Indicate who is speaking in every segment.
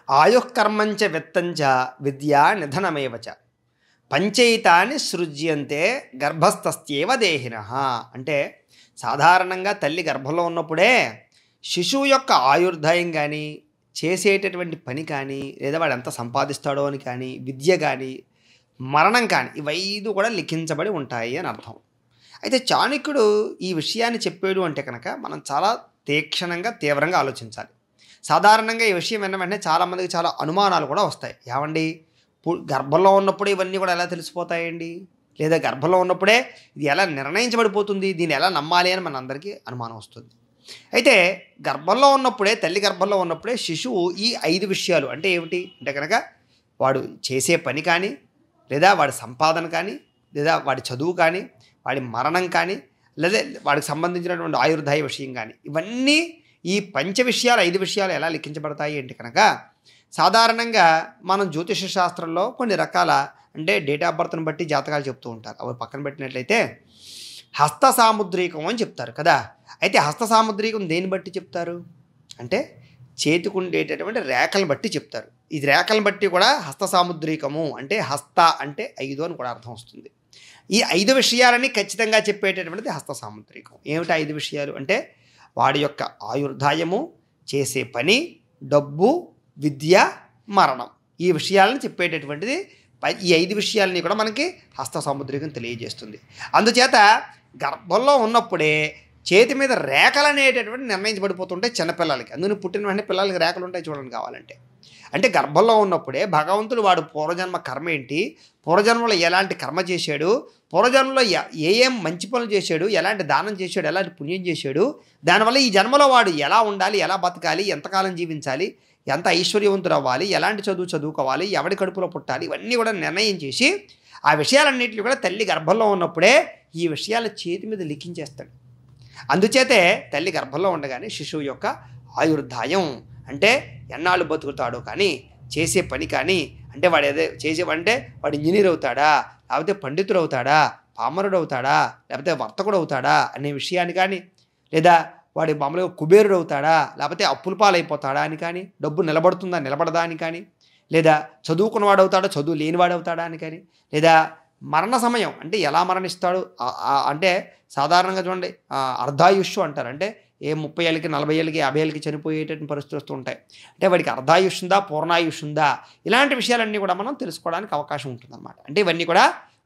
Speaker 1: ఆయుఃకర్మంచ విత్తంచ విద్యా నిధనమేవచ పంచైతాని సృజ్యంతే గర్భస్థస్యేవ దేహినః. అంటే సాధారణంగా తల్లి గర్భంలో ఉన్నప్పుడే శిశువు యొక్క ఆయుర్దాయం కానీ, చేసేటటువంటి పని కానీ, లేదా వాడు ఎంత సంపాదిస్తాడో అని కానీ, విద్య కానీ, మరణం కానీ, ఇవైదు కూడా లిఖించబడి ఉంటాయి అని అర్థం. అయితే చాణక్యుడు ఈ విషయాన్ని చెప్పాడు అంటే కనుక మనం చాలా తీక్షణంగా, తీవ్రంగా ఆలోచించాలి. సాధారణంగా ఈ విషయం విన్న వెంటనే చాలామందికి చాలా అనుమానాలు కూడా వస్తాయి. ఏమండి, గర్భంలో ఉన్నప్పుడే ఇవన్నీ కూడా ఎలా తెలిసిపోతాయండి, లేదా గర్భంలో ఉన్నప్పుడే ఇది ఎలా నిర్ణయించబడిపోతుంది, దీన్ని ఎలా నమ్మాలి అని మనందరికీ అనుమానం వస్తుంది. అయితే గర్భంలో ఉన్నప్పుడే, తల్లి గర్భంలో ఉన్నప్పుడే శిశువు ఈ 5 విషయాలు అంటే ఏమిటి అంటే కనుక వాడు చేసే పని కానీ, లేదా వాడి సంపాదన కానీ, లేదా వాడి చదువు కానీ, వాడి మరణం కానీ, లేదా వాడికి సంబంధించినటువంటి ఆయుర్దాయ విషయం కానీ, ఇవన్నీ ఈ పంచ విషయాలు 5 విషయాలు ఎలా లెక్కించబడతాయి అంటే కనుక సాధారణంగా మనం జ్యోతిష శాస్త్రంలో కొన్ని రకాల అంటే డేట్ ఆఫ్ బర్త్ని బట్టి జాతకాలు చెప్తూ ఉంటారు. అవి పక్కన పెట్టినట్లయితే హస్త సాముద్రికం అని చెప్తారు కదా. అయితే హస్త సాముద్రికం దేన్ని బట్టి చెప్తారు అంటే చేతికి ఉండేటటువంటి రేఖలను బట్టి చెప్తారు. ఈ రేఖలను బట్టి కూడా హస్త సాముద్రికము అంటే హస్త అంటే 5 అని కూడా అర్థం వస్తుంది. ఈ 5 విషయాలని ఖచ్చితంగా చెప్పేటటువంటిది హస్త సాముద్రికం. ఏమిటి 5 విషయాలు అంటే వాడి యొక్క ఆయుర్దాయము, చేసే పని, డబ్బు, విద్య, మరణం, ఈ విషయాలను చెప్పేటటువంటిది ఈ 5 విషయాలని కూడా మనకి హస్త సాముద్రికం తెలియజేస్తుంది. అందుచేత గర్భంలో ఉన్నప్పుడే చేతి మీద రేఖలు అనేటటువంటి నిర్ణయించబడిపోతుంటాయి చిన్నపిల్లలకి. అందుకని పుట్టిన వెంటనే పిల్లలకి రేఖలు ఉంటాయి చూడండి కావాలంటే. అంటే గర్భంలో ఉన్నప్పుడే భగవంతుడు వాడు పూర్వజన్మ కర్మ ఏంటి, పూర్వజన్మలో ఎలాంటి కర్మ చేశాడు, పూర్వజన్మలో ఏం మంచి పనులు చేశాడు, ఎలాంటి దానం చేశాడు, ఎలాంటి పుణ్యం చేశాడు, దానివల్ల ఈ జన్మలో వాడు ఎలా ఉండాలి, ఎలా బతకాలి, ఎంతకాలం జీవించాలి, ఎంత ఐశ్వర్యవంతుడు అవ్వాలి, ఎలాంటి చదువు చదువుకోవాలి, ఎవడి కడుపులో పుట్టాలి, ఇవన్నీ కూడా నిర్ణయం చేసి ఆ విషయాలన్నింటినీ కూడా తల్లి గర్భంలో ఉన్నప్పుడే ఈ విషయాలు చేతి మీద లిఖించేస్తాడు. అందుచేతే తల్లి గర్భంలో ఉండగానే శిశువు యొక్క ఆయుర్దాయం అంటే ఎన్నాళ్ళు బతుకుతాడో కానీ, చేసే పని కానీ, అంటే వాడు ఏదో చేసేవంటే వాడు ఇంజనీర్ అవుతాడా, లేకపోతే పండితుడు అవుతాడా, పామరుడు అవుతాడా, లేకపోతే వర్తకుడు అవుతాడా అనే విషయాన్ని కానీ, లేదా వాడి మామూలుగా కుబేరుడు అవుతాడా, లేకపోతే అప్పుల పాలైపోతాడా అని కానీ, డబ్బు నిలబడుతుందా నిలబడదా అని కానీ, లేదా చదువుకున్నవాడు అవుతాడా, చదువు లేనివాడు అవుతాడా అని కానీ, లేదా మరణ సమయం అంటే ఎలా మరణిస్తాడు అంటే సాధారణంగా చూడండి అర్ధాయుష్షు అంటారు. అంటే 30 ఏళ్ళకి, 40 ఏళ్ళకి, 50 ఏళ్ళకి చనిపోయేటటువంటి పరిస్థితులు వస్తూ ఉంటాయి. అంటే వాడికి అర్ధాయుష్ ఉందా, పూర్ణాయుష్ ఉందా, ఇలాంటి విషయాలన్నీ కూడా మనం తెలుసుకోవడానికి అవకాశం ఉంటుందన్నమాట. అంటే ఇవన్నీ కూడా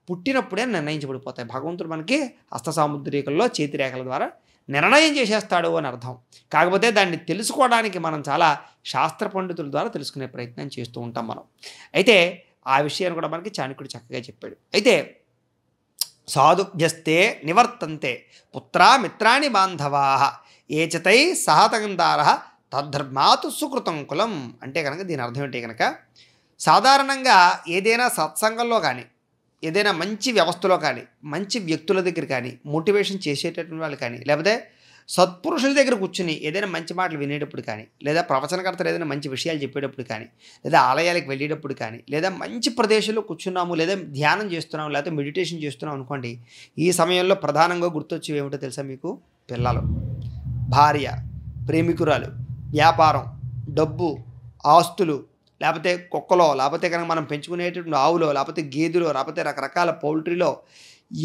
Speaker 1: పుట్టినప్పుడే నిర్ణయించబడిపోతాయి. భగవంతుడు మనకి హస్త సాముద్రికల్లో చేతి రేఖల ద్వారా నిర్ణయం చేసేస్తాడు అని అర్థం. కాకపోతే దాన్ని తెలుసుకోవడానికి మనం చాలా శాస్త్ర పండితుల ద్వారా తెలుసుకునే ప్రయత్నం చేస్తూ ఉంటాం మనం. అయితే ఆ విషయాన్ని కూడా మనకి చాణక్యుడు చక్కగా చెప్పాడు. అయితే సాధుభ్యస్తే నివర్తంతే పుత్రా మిత్రాణి బాంధవా ఏచతై సహతందార తద్ధర్మాతు సుకృతం కులం. అంటే కనుక దీని అర్థం ఏంటి కనుక సాధారణంగా ఏదైనా సత్సంగంలో కానీ, ఏదైనా మంచి వ్యవస్థలో కానీ, మంచి వ్యక్తుల దగ్గర కానీ, మోటివేషన్ చేసేటటువంటి వాళ్ళు కానీ, లేకపోతే సత్పురుషుల దగ్గర కూర్చుని ఏదైనా మంచి మాటలు వినేటప్పుడు కానీ, లేదా ప్రవచనకర్తలు ఏదైనా మంచి విషయాలు చెప్పేటప్పుడు కానీ, లేదా ఆలయాలకు వెళ్ళేటప్పుడు కానీ, లేదా మంచి ప్రదేశంలో కూర్చున్నాము, లేదా ధ్యానం చేస్తున్నాము, లేకపోతే మెడిటేషన్ చేస్తున్నాం అనుకోండి, ఈ సమయంలో ప్రధానంగా గుర్తొచ్చేవి ఏమిటో తెలుసా మీకు? పిల్లలు, భార్య, ప్రేమికురాలు, వ్యాపారం, డబ్బు, ఆస్తులు, లేకపోతే కుక్కలో, లేకపోతే కనుక మనం పెంచుకునేటటువంటి ఆవులో, లేకపోతే గేదెలో, లేకపోతే రకరకాల పౌల్ట్రీలో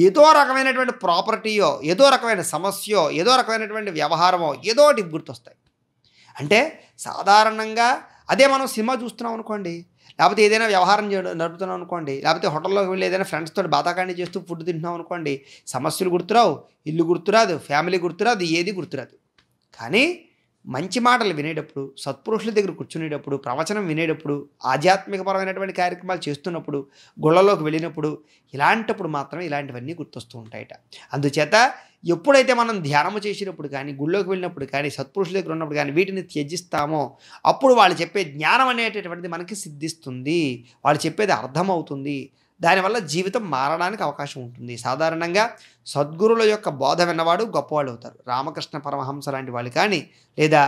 Speaker 1: ఏదో రకమైనటువంటి ప్రాపర్టీయో, ఏదో రకమైన సమస్యో, ఏదో రకమైనటువంటి వ్యవహారమో ఏదో ఒకటి గుర్తొస్తాయి. అంటే సాధారణంగా అదే మనం సినిమా చూస్తున్నాం అనుకోండి, లేకపోతే ఏదైనా వ్యవహారం నడుపుతున్నాం అనుకోండి, లేకపోతే హోటల్లోకి వెళ్ళి ఏదైనా ఫ్రెండ్స్తో బాతాకాండి చేస్తూ ఫుడ్ తింటున్నాం అనుకోండి, సమస్యలు గుర్తురావు, ఇల్లు గుర్తురాదు, ఫ్యామిలీ గుర్తురాదు, ఏది గుర్తురాదు. కానీ మంచి మాటలు వినేటప్పుడు, సత్పురుషుల దగ్గర కూర్చునేటప్పుడు, ప్రవచనం వినేటప్పుడు, ఆధ్యాత్మికపరమైనటువంటి కార్యక్రమాలు చేస్తున్నప్పుడు, గుళ్ళలోకి వెళ్ళినప్పుడు, ఇలాంటప్పుడు మాత్రమే ఇలాంటివన్నీ గుర్తొస్తూ ఉంటాయట. అందుచేత ఎప్పుడైతే మనం ధ్యానము చేసినప్పుడు కానీ, గుళ్ళోకి వెళ్ళినప్పుడు కానీ, సత్పురుషుల దగ్గర ఉన్నప్పుడు కానీ వీటిని త్యజిస్తామో అప్పుడు వాళ్ళు చెప్పే జ్ఞానం అనేటటువంటిది మనకి సిద్ధిస్తుంది, వాళ్ళు చెప్పేది అర్థమవుతుంది, దానివల్ల జీవితం మారడానికి అవకాశం ఉంటుంది. సాధారణంగా సద్గురుల యొక్క బోధ విన్నవాడు గొప్పవాళ్ళు అవుతారు. రామకృష్ణ పరమహంస లాంటి వాళ్ళు కానీ, లేదా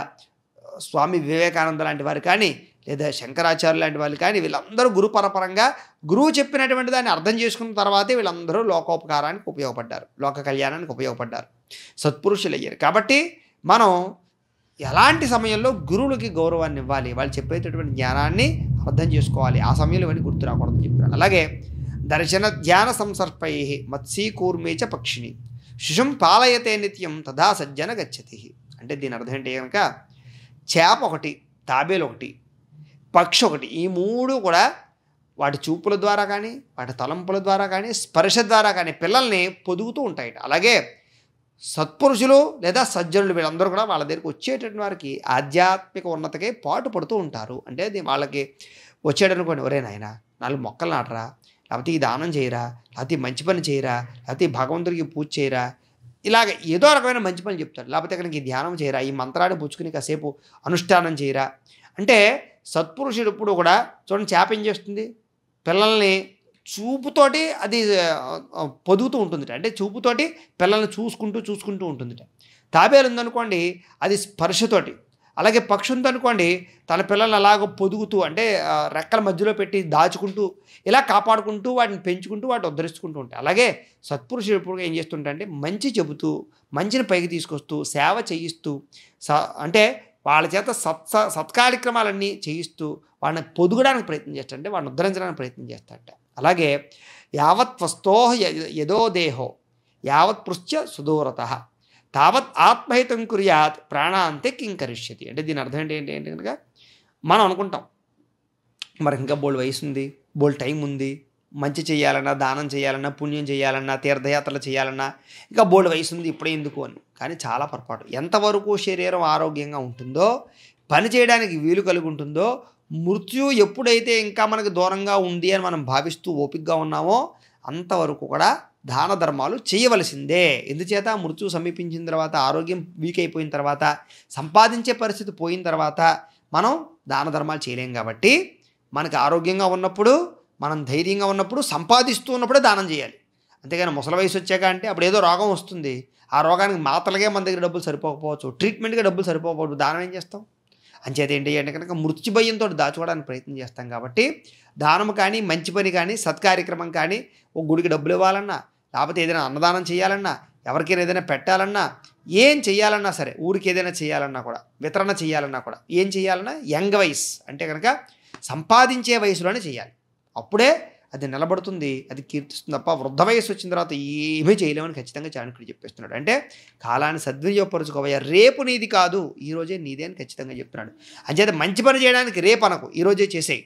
Speaker 1: స్వామి వివేకానంద లాంటి వారు కానీ, లేదా శంకరాచార్య లాంటి వాళ్ళు కానీ, వీళ్ళందరూ గురు పరపరంగా గురువు చెప్పినటువంటి దాన్ని అర్థం చేసుకున్న తర్వాతే వీళ్ళందరూ లోకోపకారానికి ఉపయోగపడ్డారు, లోక కళ్యాణానికి ఉపయోగపడ్డారు, సత్పురుషులు అయ్యారు. కాబట్టి మనం ఎలాంటి సమయంలో గురువులకి గౌరవాన్ని ఇవ్వాలి, వాళ్ళు చెప్పేటటువంటి జ్ఞానాన్ని అర్థం చేసుకోవాలి, ఆ సమయంలో ఇవన్నీ గుర్తు రాకూడదని చెప్పారు. అలాగే దర్శన ధ్యాన సంసర్పై మత్స్యకూర్మే చ పక్షిని శిశుం పాలయతే నిత్యం తదా సజ్జన గచ్చతి. అంటే దీని అర్థం ఏంటి కనుక, చేప ఒకటి, తాబేలు ఒకటి, పక్షి ఒకటి, ఈ మూడు కూడా వాటి చూపుల ద్వారా కానీ, వాటి తలంపుల ద్వారా కానీ, స్పర్శ ద్వారా కానీ పిల్లల్ని పొదుగుతూ ఉంటాయి. అలాగే సత్పురుషులు లేదా సజ్జనులు వీళ్ళందరూ కూడా వాళ్ళ దగ్గరికి వచ్చేటటువంటి వారికి ఆధ్యాత్మిక ఉన్నతకే పాటు పడుతూ ఉంటారు. అంటే వాళ్ళకి వచ్చేటనుకోండి, ఒరే నాయన 4 మొక్కలు నాటరా, లేకపోతే ఈ దానం చేయరా, లేకపోతే ఈ మంచి పని చేయరా, లేకపోతే ఈ భగవంతుడికి పూజ చేయరా, ఇలాగ ఏదో రకమైన మంచి పని చెప్తాడు. లేకపోతే అక్కడికి ధ్యానం చేయరా, ఈ మంత్రాన్ని పుచ్చుకుని కాసేపు అనుష్ఠానం చేయరా. అంటే సత్పురుషుడు ఇప్పుడు కూడా చూడండి, చేప ఏం చేస్తుంది, పిల్లల్ని చూపుతోటి అది పొదుగుతూ ఉంటుందిట. అంటే చూపుతోటి పిల్లల్ని చూసుకుంటూ ఉంటుందిట. తాబేలు ఉందనుకోండి, అది స్పర్శతోటి. అలాగే పక్షి ఉందనుకోండి, తన పిల్లల్ని అలాగ పొదుగుతూ, అంటే రెక్కల మధ్యలో పెట్టి దాచుకుంటూ, ఇలా కాపాడుకుంటూ, వాటిని పెంచుకుంటూ, వాటిని ఉద్ధరిస్తుకుంటూ ఉంటాయి. అలాగే సత్పురుషుడు ఎప్పుడు ఏం చేస్తుంటే మంచి చెబుతూ, మంచిని పైకి తీసుకొస్తూ, సేవ చేయిస్తూ, అంటే వాళ్ళ చేత సత్కార్యక్రమాలన్నీ చేయిస్తూ వాడిని పొదుగడానికి ప్రయత్నం చేస్తాడు, అంటే వాడిని ఉద్ధరించడానికి ప్రయత్నం చేస్తాడట. అలాగే యావత్ వస్తోహ యదో దేహో యావత్ పృశ్చ సుదూరత తావత్ ఆత్మహితం కుర్యాత్ ప్రాణాంతే కింకరిష్యతి. అంటే దీని అర్థం ఏంటి కనుక, మనం అనుకుంటాం మరి ఇంకా బోల్డ్ వయసు ఉంది, బోల్డ్ టైం ఉంది, మంచి చేయాలన్నా, దానం చేయాలన్నా, పుణ్యం చేయాలన్నా, తీర్థయాత్రలు చేయాలన్నా ఇంకా బోల్డ్ వయసు ఉంది, ఇప్పుడే ఎందుకు అని. కానీ చాలా పొరపాటు. ఎంతవరకు శరీరం ఆరోగ్యంగా ఉంటుందో, పని చేయడానికి వీలు కలిగి ఉంటుందో, మృత్యు ఎప్పుడైతే ఇంకా మనకు దూరంగా ఉంది అని మనం భావిస్తూ ఓపికగా ఉన్నామో అంతవరకు కూడా దాన ధర్మాలు చేయవలసిందే. ఎందుచేత మృత్యు సమీపించిన తర్వాత, ఆరోగ్యం వీక్ అయిపోయిన తర్వాత, సంపాదించే పరిస్థితి పోయిన తర్వాత మనం దాన ధర్మాలు చేయలేం. కాబట్టి మనకు ఆరోగ్యంగా ఉన్నప్పుడు, మనం ధైర్యంగా ఉన్నప్పుడు, సంపాదిస్తూ ఉన్నప్పుడే దానం చేయాలి. అంతేగాని ముసలి వయసు వచ్చాక అంటే అప్పుడు ఏదో రోగం వస్తుంది, ఆ రోగానికి మాత్రలకే మన దగ్గర డబ్బులు సరిపోకపోవచ్చు, ట్రీట్మెంట్గా డబ్బులు సరిపోకపోవచ్చు, దానం ఏం చేస్తాం? అంచేత ఏంటి అంటే కనుక మృత్యు భయంతో దాచుకోవడానికి ప్రయత్నం చేస్తాం. కాబట్టి దానం కానీ, మంచి పని కానీ, సత్కార్యక్రమం కానీ, ఒక గుడికి డబ్బులు ఇవ్వాలన్నా, లేకపోతే ఏదైనా అన్నదానం చేయాలన్నా, ఎవరికైనా ఏదైనా పెట్టాలన్నా, ఏం చేయాలన్నా సరే, ఊరికి ఏదైనా చేయాలన్నా కూడా, వితరణ చేయాలన్నా కూడా, ఏం చేయాలన్నా యంగ్ వయసు అంటే కనుక సంపాదించే వయసులోనే చేయాలి. అప్పుడే అది నిలబడుతుంది, అది కీర్తిస్తుంది. తప్ప వృద్ధ వయసు వచ్చిన తర్వాత ఏమీ చేయలేమని ఖచ్చితంగా చాణక్యుడు చెప్పేస్తున్నాడు. అంటే కాలాన్ని సద్వినియోగపరచుకోవయ్యా, రేపు నీది కాదు, ఈరోజే నీదే అని ఖచ్చితంగా చెప్తున్నాడు. అంచేత మంచి పని చేయడానికి రేపు అనకు, ఈరోజే చేసేయి.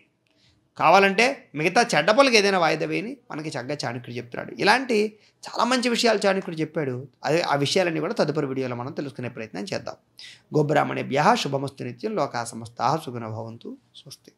Speaker 1: కావాలంటే మిగతా చెడ్డ పనులకు ఏదైనా వాయిదా వేయని మనకి చక్కగా చాణక్యుడు చెప్తున్నాడు. ఇలాంటి చాలా మంచి విషయాలు చాణక్యుడు చెప్పాడు. అదే ఆ విషయాలన్నీ కూడా తదుపరి వీడియోలో మనం తెలుసుకునే ప్రయత్నం చేద్దాం. గోబ్రాహ్మణేభ్యః శుభమస్తు నిత్యం, లోకా సమస్తాః సుఖినో భవంతు. స్వస్తి.